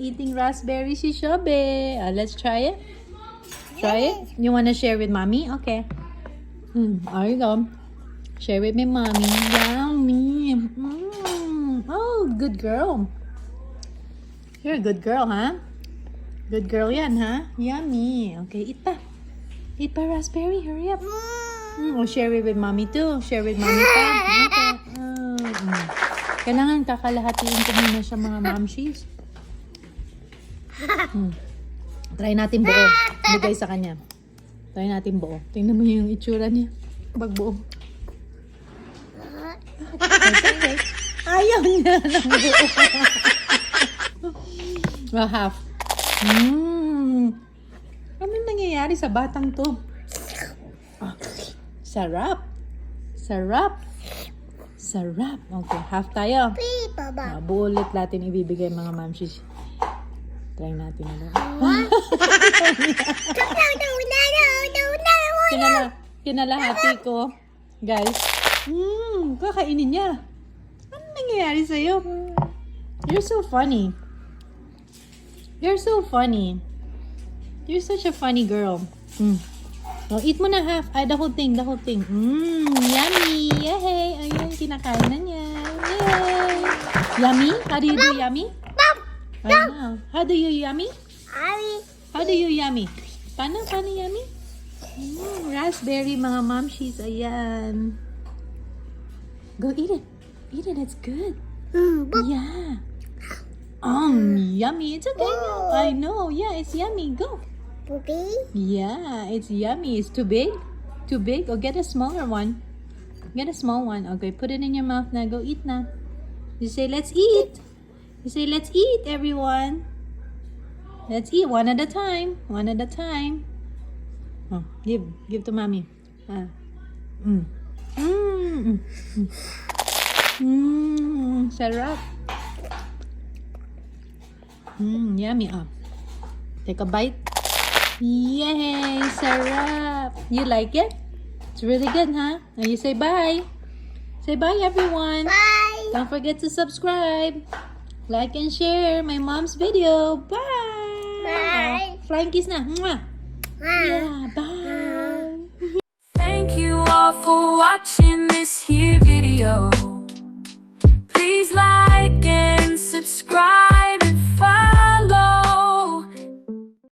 eating raspberry si Shobe. Let's try it. Try it? You wanna share with mommy? Okay. There you go. Share with me, mommy. Yummy. Oh, good girl. You're a good girl, huh? Good girl yan, huh? Yummy. Okay, eat pa. Eat pa raspberry. Hurry up. Oh, share it with mommy too. Share with mommy pa. Okay. Kailangan kakalahatiin ko muna siya mga mamshies. Try natin buo. Bigay sa kanya. Try natin buo. Tingnan mo yung itsura niya. Pag buo. Okay. Ayaw niya ng buo. Half. Ano nangyayari sa batang to? Sarap. Sarap. Sarap. Okay, half tayo. Buo ulit natin ibibigay mga mamshies. Try natin na. Kinalahati ko. Guys. Kakainin niya. Ano nangyayari sa'yo? You're so funny. You're so funny. You're such a funny girl. Oh, eat mo na half. Ay, the whole thing. The whole thing. Yummy. Yay. Ayun, kinakain na niya. Yay. Yummy? How do you do yummy? I know. How do you yummy? How do you yummy? Paano yummy? Raspberry, mga mamshies. Ayan. Go eat it. Eat it. It's good. Yeah. Yummy. It's okay. I know. Yeah, it's yummy. Go. Yeah, it's yummy. It's too big? Too big? Or get a smaller one. Get a small one. Okay, put it in your mouth now. Go eat now. You say, let's eat. You say, let's eat, everyone. Let's eat one at a time. One at a time. Oh, give to mommy. Sarap. Yummy. Take a bite. Yay, sarap. You like it? It's really good, huh? Now you say bye. Say bye, everyone. Bye. Don't forget to subscribe. Like and share my mom's video. Bye. Bye. Flying kiss na. Mwah. Yeah, bye. Thank you all for watching this here video. Please like and subscribe.